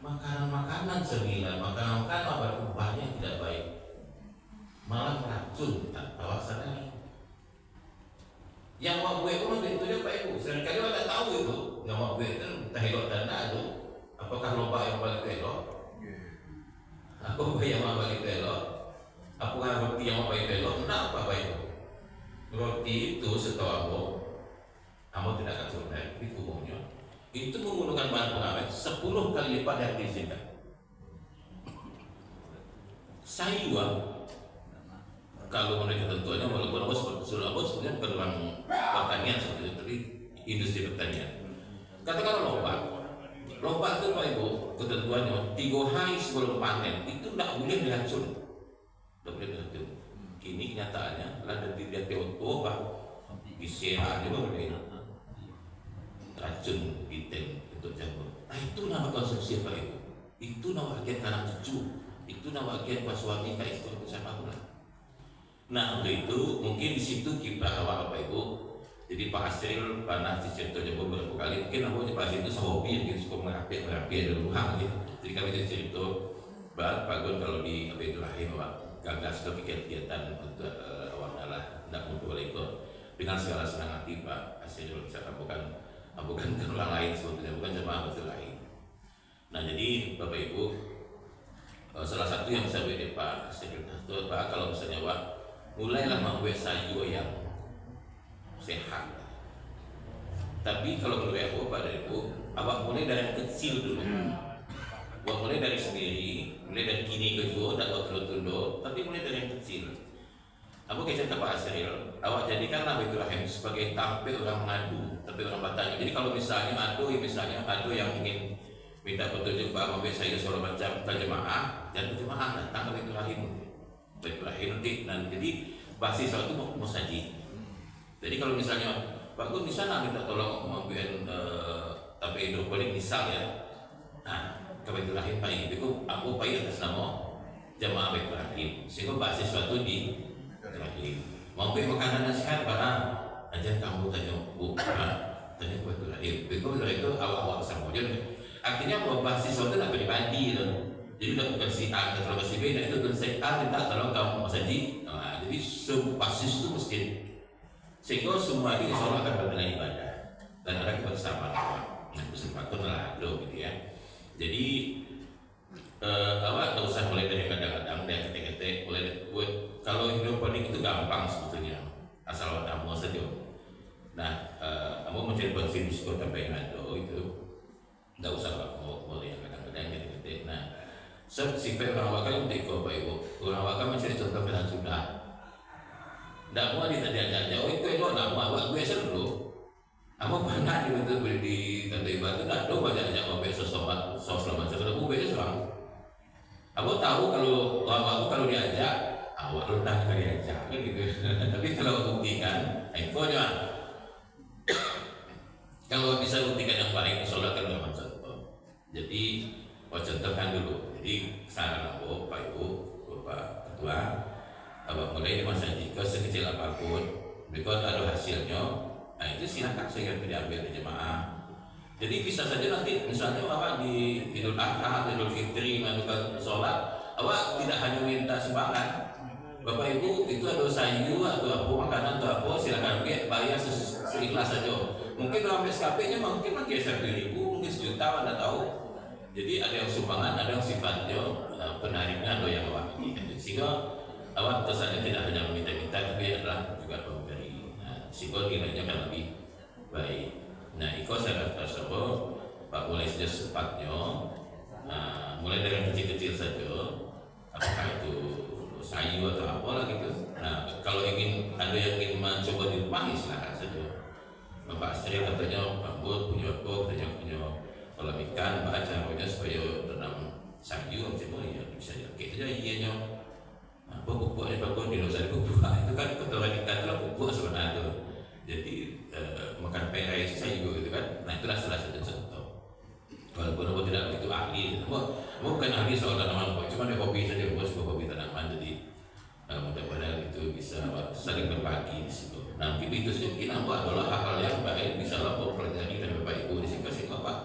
makanan-makanan sembilan, makanan-makanan berubahnya tidak baik, malah meracun tanpa sadari. Yang mau buat itu dia Pak Ibu. Seringkali orang tak tahu itu. Yang mau buat itu tak elok tanda itu. Apakah lomba yang balik elok? Apa yang mau balik elok? Apakah roti yang mau balik elok? Tidak apa Pak Ibu. Roti itu setahu kamu tidak akan survive di umumnya. Itu menggunakan bahan pengawet 10 kali lipat yang diizinkan. Sayur kalau menurut ketentuannya, walaupun sudah bos sebenarnya bukan orang pertanian seperti itu, tapi industri pertanian. Katakanlah lomba itu Pak Ibu, ketentuannya 3 hari sebelum panen itu tidak boleh diracun, tidak boleh diracun. Kini kenyataannya ada di TOTO Pak, di Sierra juga boleh racun di tem untuk jamur. Nah itu nama konsumsi Pak Ibu, itu nama bagian kanan cucu, itu nama bagian pas suami kayak istri bersama aku lah. Nah untuk itu mungkin di situ kiprah awal Bapak Ibu. Jadi Pak Asril pernah diceritakan beberapa kali. Mungkin aku Pak Asril itu sehobi, gitu, suka merapi ada rumah gitu. Jadi kami cerita Pak Gun kalau di Abidul Rahim gagal sudah bikin kegiatan untuk awal adalah tidak muncul itu dengan segala senang hati Pak Asril bisa bukan ke orang lain sebetulnya, bukan jemaah betul lain. Nah jadi Bapak Ibu, salah satu yang saya beri Pak Asril itu Pak, kalau misalnya Pak mulailah membuat sayur yang sehat. Tapi kalau menurut aku Pak dan Ibu, awak mulai dari yang kecil dulu. Awak mulai dari sendiri, mulai dari kini ke jauh, dan awak tunduk, tapi mulai dari yang kecil. Aku kisah ke Pak Asril, awak jadikanlah itu rahim sebagai tampil orang mengadu, tapi orang bertanya. Jadi kalau misalnya ada yang ingin minta petunjuk Pak membuat sayur segala macam ke jemaah, dan jemaah datang ke itu rahim. Nanti, jadi basis itu mau saji. Jadi kalau misalnya Pak Gun di sana minta tolong membuat tapi hidroponik misal ya, nah Baitul Rahim Pak itu aku Pak atas nama jamaah Baitul Rahim, sehingga basis suatu di Rahim. Mau buat makanan sehat barang, aja kamu tanya Bu, tanya Baitul Rahim. Baitul Rahim itu awal-awal sama aja. Artinya bahwa basis suatu nak pribadi itu. Jadi udah bukan si A atau si B, nah itu tuh si A minta tolong kamu Mas Haji. Nah, jadi basis itu mesti sehingga semua ini insya Allah akan bernilai ibadah dan ada kebersamaan. Nah kesempatan lah do gitu ya. Jadi awak tak usah mulai dari kadang-kadang dari ketek-ketek, mulai kalau hidroponik itu gampang sebetulnya asal awak tahu saja. Nah kamu mencari konfirmasi kota Bayangado itu tak usah mau mulai kadang-kadang dari ketek. Nah sifat orang wakil untuk ikut Pak Ibu, orang wakil mencari contoh yang sudah tidak mau ditanya-tanya, oh itu elok nama awak gue seru aku pernah di kantor ibadah tidak ada banyak mau besok sos lama sekarang aku besok seorang aku tahu kalau kalau diajak awak letak kali diajak gitu. Tapi kalau buktikan infonya kalau bisa buktikan yang paling sholat kan memang contoh. Jadi contohkan dulu. Jadi saran aku Pak Ibu Bapak Ketua, abang mulai di masa jika sekecil apapun, berikut ada hasilnya, nah itu silakan saya diambil di jemaah. Jadi bisa saja nanti misalnya awak di Idul Adha, Idul Fitri, melakukan sholat, awak tidak hanya minta sumbangan. Bapak Ibu itu ada sayur atau apa makanan atau apa, silakan bayar seikhlas saja. Mungkin dalam SKP-nya mungkin 1.000, mungkin 1 juta, Anda tahu. Jadi ada yang sumbangan, ada yang sifatnya penariknya atau yang awak ini. Sehingga awak kesannya tidak hanya meminta-minta, tapi adalah juga memberi. Nah, sehingga nilainya akan lebih baik. Nah, itu saya kata Pak mulai sejak sepatnya, mulai dari yang kecil-kecil saja. Apakah itu sayur atau apa lah gitu. Nah, kalau ada yang ingin mencoba di rumah, silakan saja. Bapak Asri katanya, Pak Bud punya apa, katanya punya kolam ikan, baca punya supaya tanam sayur, macam ya bisa ya. Kita aja iya apa pupuknya bagus di dosa pupuk itu kan kotoran ikan itu pupuk sebenarnya. Jadi makan pere itu sayur gitu kan. Nah itulah salah satu contoh. Walaupun aku tidak begitu ahli, aku bukan ahli soal tanaman, cuma ada hobi saja, aku suka hobi tanaman. Jadi mudah-mudahan itu bisa saling berbagi di situ. Nah itu sedikit apa adalah hal-hal yang baik bisa lapor pelajari dari Bapak Ibu di situ sehingga Pak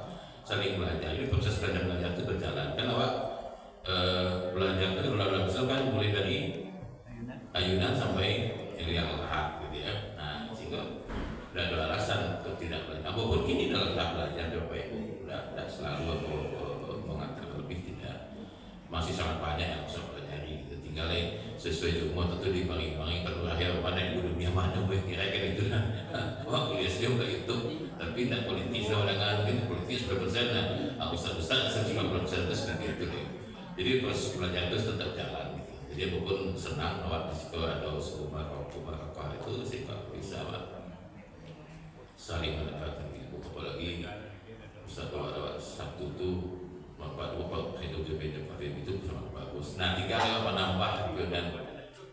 saling belajar. Ini proses belajar itu berjalan. Kan awak belajar itu belajar kan mulai dari ayunan sampai yang lahat gitu ya. Nah, sehingga tidak ada alasan untuk tidak belajar. Apapun kini dalam tahap belajar Bapak Ibu, tidak selalu mengatakan lebih tidak. Masih sangat banyak yang bisa pelajari. Gitu. Tinggal sesuai umur tentu dibagi-bagi kalau akhir mana di dunia mana gue kira-kira itu. Wah, kuliah dia nggak itu, tapi tidak politis sama dengan mungkin politis berpersen, nah ustaz-ustaz 90% itu seperti itu. Jadi proses belajar itu tetap jalan. Gitu. Jadi apapun senang awak risiko atau seumur apa itu sih kalau bisa saling mendapatkan ilmu, apalagi Ustaz awak Sabtu itu Bapak hidup di beda itu sangat bagus. Nah, tinggal menambah dan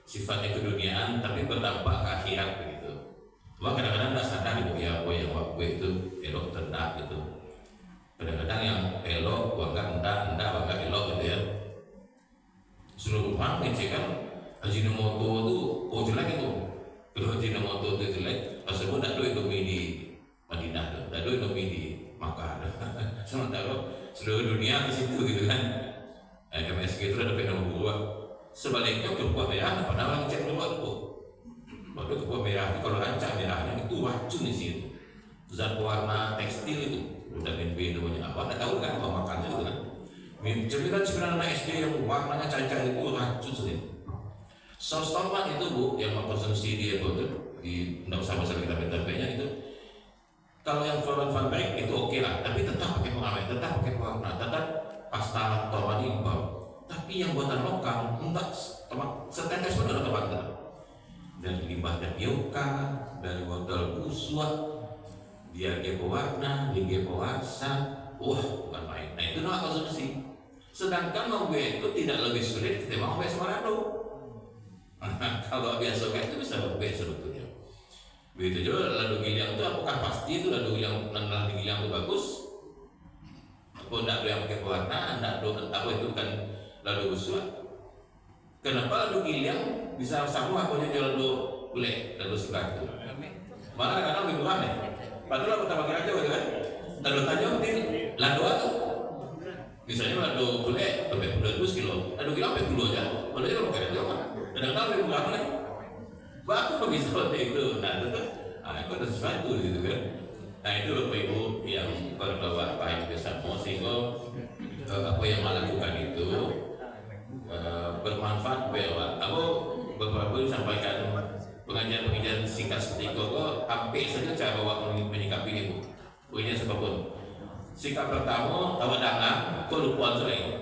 sifatnya keduniaan tapi berdampak ke akhirat begitu. Cuma kadang-kadang tidak sadar ibu ya, yang waktu itu elok tendak gitu. Kadang-kadang yang elok, enggak elok gitu ya. Seluruh orang kan Ajinomoto itu jelek itu. Kalau Ajinomoto itu jelek, tersebut tidak ada Indomie di Madinah, tidak ada Indomie di Makkah. Sementara seluruh dunia di situ gitu kan. MSG itu ada nomor 2. Sebaliknya kerupuk merah, padahal cek keluar tuh. Waduh, kerupuk merah, kalau ancam merahnya itu racun di situ. Zat warna tekstil itu, vitamin B namanya apa? Anda tahu kan kalau makan itu kan? Cemilan anak SD yang warnanya cair-cair itu racun sih. Saus tomat itu Bu, yang mengkonsumsi dia Bu itu di tidak usah besar vitamin-vitaminnya itu. Kalau yang Van Beek itu oke lah, tapi tetap pakai pengawet, tetap pakai pewarna, tetap pasta tomat impor. Tapi yang buatan lokal enggak, setetes pun ada tomat dari limbah tapioka, dari wortel buswa, dia pewarna, dia pewarsa, wah bukan main. Nah itu nama konsumsi. Sedangkan ngombe itu tidak lebih sulit ketimbang ngombe Samarado. Kalau biasa itu bisa ngombe sebetulnya. Begitu juga ladu gilang itu apakah pasti itu ladu gilang itu bagus? Apa tidak ada yang pakai pewarna, tidak ada apa itu kan ladu buswa. Kenapa ladu gilang bisa sama aku jual ladu gulai, ladu segar itu? Malah kadang lebih murah nih. Padahal aku tambah aja gitu kan. Ladu tanya mungkin ladu itu. Misalnya ladu gulai sampai 200 kilo, ladu gilang sampai 10 aja. Padahal kalau pakai itu apa? Kadang-kadang lebih murah nih. Bapak bisa seperti itu, nah itu ada sesuatu gitu kan. Nah itu Bapak Ibu yang berbawa Pak bisa sehingga apa yang melakukan itu bermanfaat bahwa aku beberapa sampaikan pengajian singkat seperti itu kok hampir saja cara awak menyikapi itu. Punya sebabun. Sikap pertama awak datang kok lupa sering.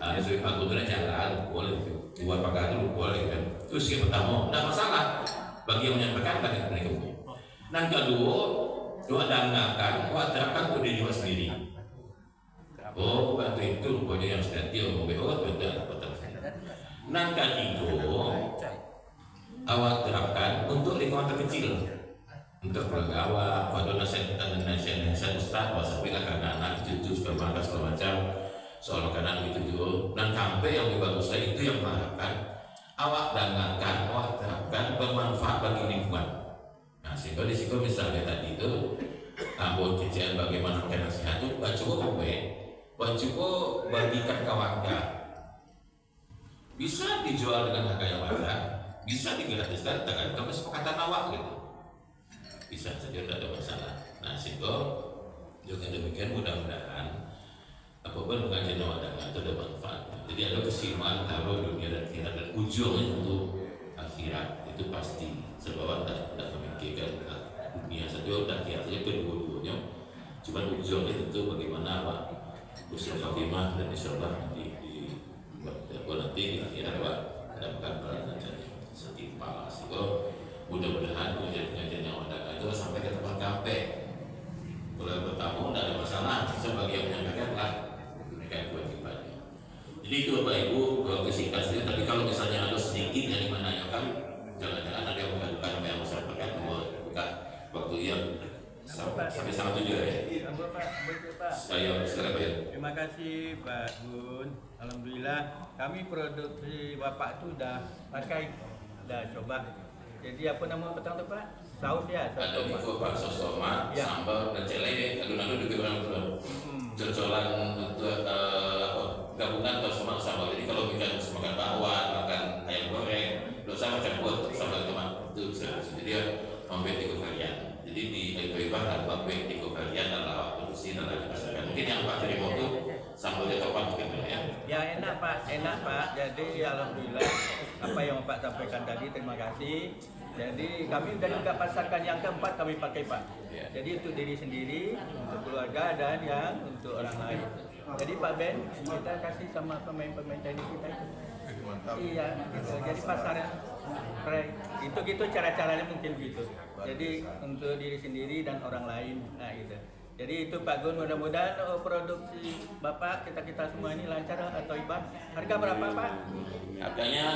Nah, sesuai aku tuh jalan boleh buat pakai itu boleh kan. Terus yang pertama tidak masalah bagi yang menyampaikan kan mereka. Dan kedua doa dangakan terapkan untuk diri sendiri. Oh waktu itu rupanya yang sudah dia mau betul. Dan ketiga awak terapkan untuk lingkungan terkecil. Untuk keluarga awak, pada nasihat ustaz, wasabilah karena anak cucu segala macam. Soal makanan itu juga dan sampai yang lebih bagus itu yang mengharapkan awak dangakan, awak terapkan bermanfaat bagi lingkungan. Nah sehingga di situ misalnya tadi itu buat kecil bagaimana nasihat itu coba bagikan ke warga, bisa dijual dengan harga yang wajar, bisa digratiskan dengan kesepakatan awak gitu, bisa saja tidak ada masalah. Nah sehingga juga demikian mudah-mudahan apapun pengajian awak itu ada manfaatnya. Jadi ada keseimbangan antara dunia dan akhirat dan ujungnya untuk akhirat itu pasti. Sebab tidak memikirkan dunia saja dan akhirat saja kedua-duanya. Cuma ujungnya tentu bagaimana Pak usul Fatimah dan insyaallah nanti di akhirat Pak mendapatkan pelajaran setimpal. Sehingga mudah-mudahan pengajian yang ada itu sampai ke tempat sampai. Kalau bertamu tidak ada masalah. Sebagai yang menyampaikan lah. Kewajibannya. Jadi itu Bapak Ibu kalau kesingkat saja. Tapi kalau misalnya ada sedikit yang dimenanyakan, jangan-jangan ada yang mengadukan apa yang saya sampaikan buka waktu yang sampai sangat tujuh ya. Pak. Saya Pak ya. Terima kasih Pak Gun. Alhamdulillah kami produksi Bapak itu udah pakai, udah coba. Jadi apa nama petang tu Pak? saus ya. Ada bubur, bakso, tomat, Ya. sambal, dan celele, adun-adun juga orang cocolan untuk gabungan atau sambal. Jadi kalau kita makan bakwan, makan ayam goreng, dosa macam buat sambal tomat itu jadi dia mampir 3 varian. Jadi di Iba ada mampir 3 varian adalah produksi dan lagi masakan. Mungkin yang Pak terima itu sambalnya tomat mungkin ya. Ya enak Pak. Jadi alhamdulillah apa yang Pak sampaikan tadi, terima kasih. Jadi kami sudah juga pasarkan yang keempat kami pakai Pak. Ya. Jadi untuk diri sendiri, untuk keluarga dan yang untuk orang lain. Jadi Pak Ben, kita kasih sama pemain-pemain teknik kita itu. Iya, gitu. Jadi pasarnya gitu cara-caranya mungkin gitu. Jadi untuk diri sendiri dan orang lain, nah gitu. Jadi itu Pak Gun, mudah-mudahan produksi Bapak kita semua ini lancar atau Iban. Harga berapa Pak? Harganya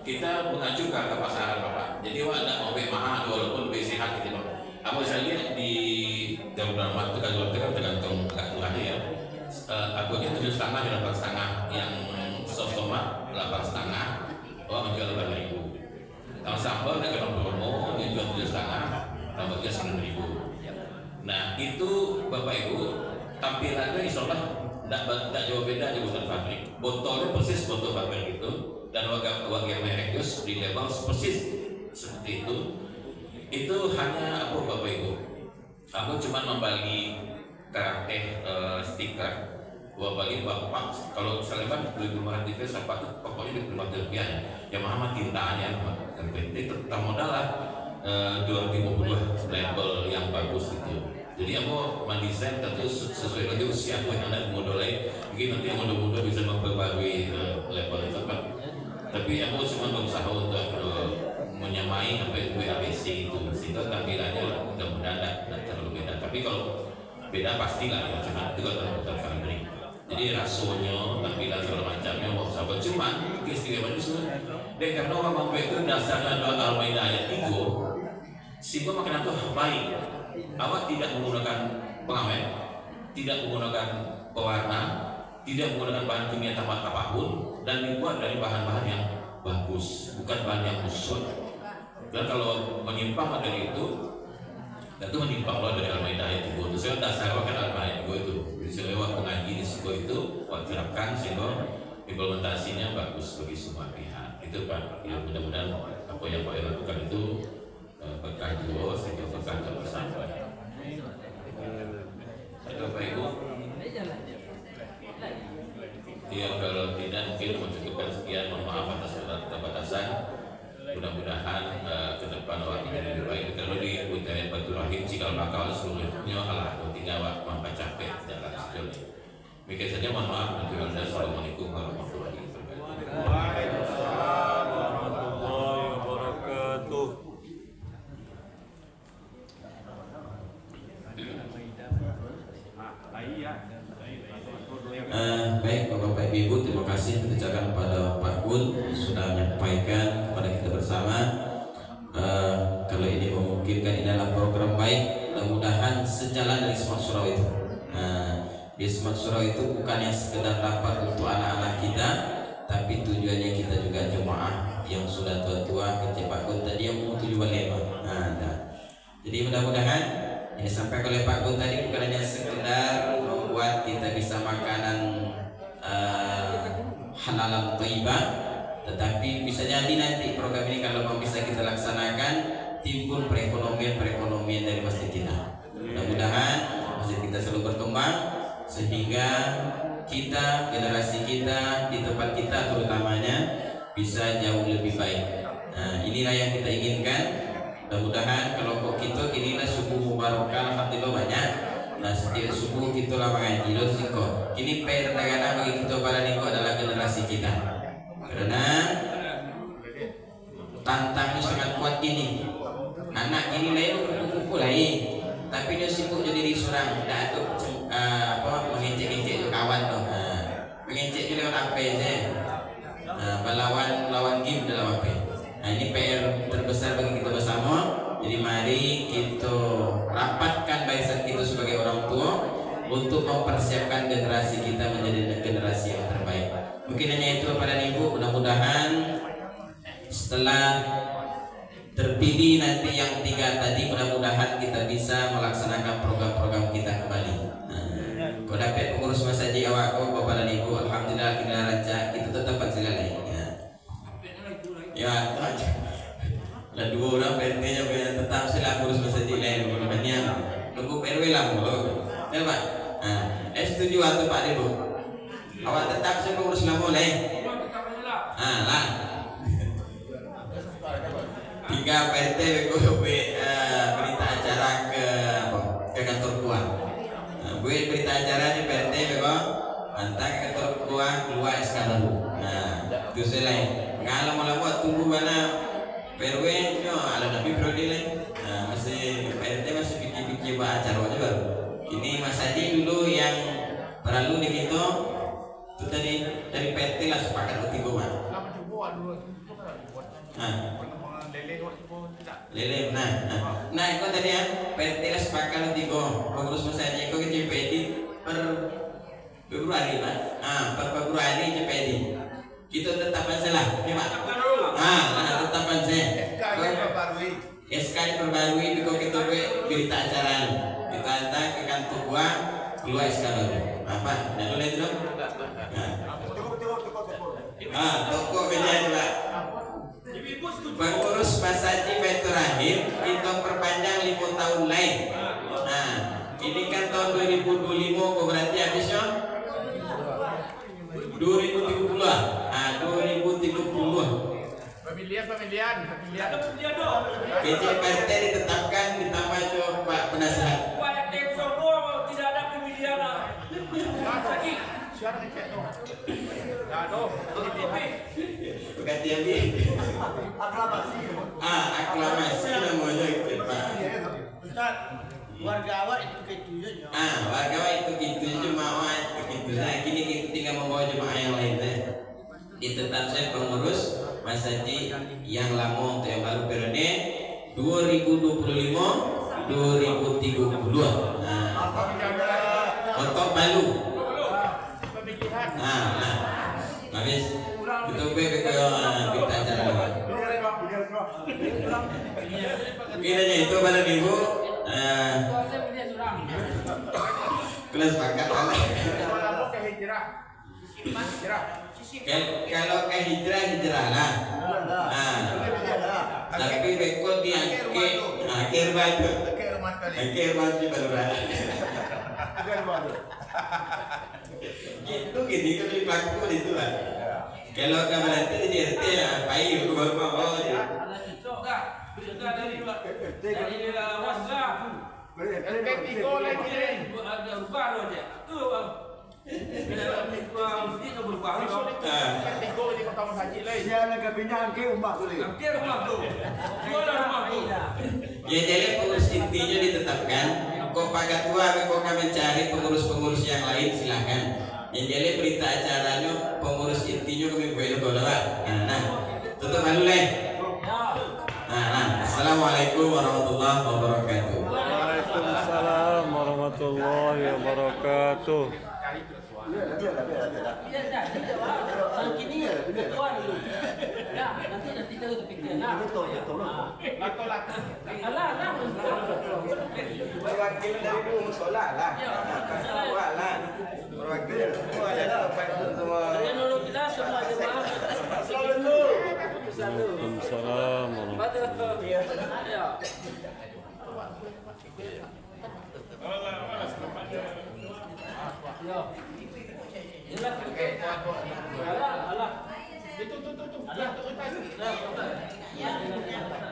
kita mengacu ke harga pasaran Bapak. Jadi ada mobil mahal walaupun lebih sehat gitu Pak. Aku saya lihat di dalam waktu kan tergantung agak murahnya ya. Aku itu 7,5 dan 8,5, yang soft tomat 8,5, menjual 8.000. Kalau sambal dengan promo dijual 7,5, tambahnya 9.000. Nah itu Bapak Ibu tampilannya insya Allah tidak jauh beda di bukan pabrik. Botolnya persis botol pabrik itu dan warga merek itu di label persis seperti itu. Itu hanya apa Bapak Ibu? Aku cuma membagi karakter stiker. Dua bagi Bapak kalau selebar 2.500 itu apa pokoknya 2.500 rupiah ya Muhammad tintanya itu tetap modal lah 250 label yang bagus itu. Jadi aku mendesain tentu sesuai dengan usia aku yang anak muda lain. Mungkin nanti yang muda-muda bisa memperbarui label itu Pak. Tapi aku cuma berusaha untuk menyamai apa itu ABC itu sehingga tampilannya mudah-mudahan tidak terlalu beda. Tapi kalau beda pastilah ya, cuma itu kalau pabrik. Jadi rasonya, tampilan segala macamnya mau sahabat. Cuma keistimewaan itu dan karena orang mampu itu dasarnya adalah Al-Maidah ayat 3, sehingga makanan itu baik. Awak tidak menggunakan pengawet, tidak menggunakan pewarna, tidak menggunakan bahan kimia tambah apapun, dan dibuat dari bahan-bahan yang bagus, bukan bahan yang busuk. Dan kalau menyimpang dari itu menyimpang loh dari Al-Maidah ayat 3 itu. Saya dasar kan Al-Maidah 3 itu. Jadi saya lewat mengaji di situ itu, terapkan sehingga implementasinya bagus bagi semua pihak. Itu Pak. Ya mudah-mudahan apa yang Pak lakukan itu berkah juga sehingga berkah bersama. Ada Pak Ibu? Ya kalau tidak mungkin mencukupkan sekian. Mohon maaf atas keterbatasan. Mudah-mudahan ke depan orang ini lebih baik. Kalau di Wilayah Batu Rahim cikal bakal seluruhnya Allah tinggal mampu capek jalan sejauh. Demikian saja, mohon maaf. Assalamualaikum warahmatullahi wabarakatuh. Waalaikumsalam warahmatullahi wabarakatuh. Baik Bapak Ibu, terima kasih diucapkan kepada Pak Gun sudah menyampaikan kepada kita bersama. Kalau ini memungkinkan, ini adalah program baik, mudah-mudahan sejalan dari Smart Surau itu. Di Smart Surau itu bukan yang sekedar dapat untuk anak-anak kita, tapi tujuannya kita juga jemaah yang sudah tua-tua kecil Pak Gun tadi yang mau 7 lema. Jadi mudah-mudahan yang disampaikan oleh Pak Gun tadi bukan hanya sekedar membuat kita bisa makanan halal thayyibah, tetapi bisa jadi nanti program ini kalau mau bisa kita laksanakan timbul perekonomian dari masjid kita. Mudah-mudahan masjid kita selalu berkembang sehingga kita, generasi kita di tempat kita terutamanya bisa jauh lebih baik. Inilah yang kita inginkan. Mudah-mudahan kelompok kita inilah subuh mubarakah alhamdulillah banyak. Setiap subuh kita lah mengaji lo siko. Kini perdagangan bagi kita para niko adalah generasi kita. Karena tantangnya sangat kuat ini. Anak ini lain kupu-kupu lain, tapi dia sibuk jadi diri seorang. Dah tu mengecek-ngecek kawan tu. Mengecek dia lewat apa saja. Lawan game dalam apa. Ini PR terbesar bagi kita bersama. Jadi mari kita rapatkan barisan kita sebagai orang tua untuk mempersiapkan generasi kita menjadi generasi yang terbaik. Mungkin hanya itu Bapak dan Ibu. Mudah-mudahan setelah terpilih nanti yang 3 tadi, mudah-mudahan kita bisa melaksanakan program-program kita kembali. Kau dapat pengurus masjid awak kau Bapak dan Ibu, alhamdulillah kita raja kita tetap pasilai. Ya, dan 2 orang PRT-nya tetap sila pengurus masjid lain banyak. Nunggu PRW lah mulu. Ya Pak. Setuju atau Pak Debu? Awak tetap saya pengurus lama lain. Lah. 3 PRT berita acara ke kantor kuah. Gue berita acara di PRT antar ke kantor kuah keluar SK baru. Itu selesai. Kalau lama tunggu mana PRW nyo ada nabi periode lain. Masih PRT masih pikir-pikir buat acara aja baru. Ini Mas Haji dulu yang perlu di gitu. Itu tadi dari PRT lah sepakat bertiga Mas. Lele, nah itu tadi ya PRT lah sepakat bertiga. Pengurus Mas Haji itu ke JPD per Februari Pak. Per Februari JPD. Kita tetap salah, ya Pak. Tetap saya. SK diperbarui biko kita berita acara. Kita hantar ke kantor gua keluar SK baru. Apa? Dah boleh itu? Toko beda juga. Pengurus Masaji Baitur Rahim kita perpanjang 5 tahun lain. Ini kan tahun 2025 kok berarti habisnya 2030 lah. 2030. Pemilihan. PJPRT ditetapkan ditambah coba penasehat. Tidak ada pemilihan. Ganti lagi. Aklamasi namanya Pak. Ustaz, warga awak itu ketujuhnya. Warga awak itu gitu, jemaah itu gitu. Nah, kini kita tinggal membawa jemaah yang lain deh. Ditetap saya pengurus Mas Haji yang lama untuk yang baru periode 2025 2030. Untuk Palu. Habis kita ke kita acara lagi. Kiranya itu pada Ibu kelas pakat kalau ke hijrah lah. Tapi rekod di akhir baju baru lah. Gitu gini kan di pelaku itu lah. Kalau kamu nanti di RT ya, bayi itu baru mau. Ya jadi pengurus intinya ditetapkan. Kok Pak Ketua, kok kami mencari pengurus-pengurus yang lain silahkan. Yang jadi berita acaranya pengurus intinya kami buat bola Pak. Tutup dulu leh. Assalamualaikum warahmatullahi wabarakatuh. Waalaikumsalam warahmatullahi wabarakatuh. Perwakilan dari musola lah. Perwakilan semua. Waalaikumsalam warahmatullahi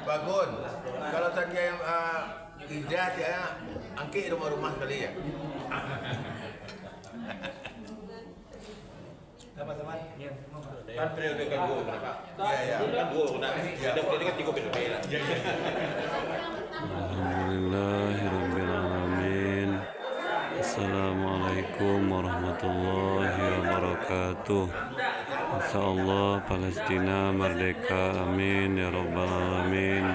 Bagun, kalau tadi yang hijrah dia angkit rumah-rumah kali ya. Sama-sama. Kan periode kedua berapa? Iya. Kedua udah. Ada periode ketiga periode lah. Alhamdulillahirrabbilalamin. Assalamualaikum warahmatullahi wabarakatuh. InsyaAllah Palestina merdeka, amin ya rabbal alamin.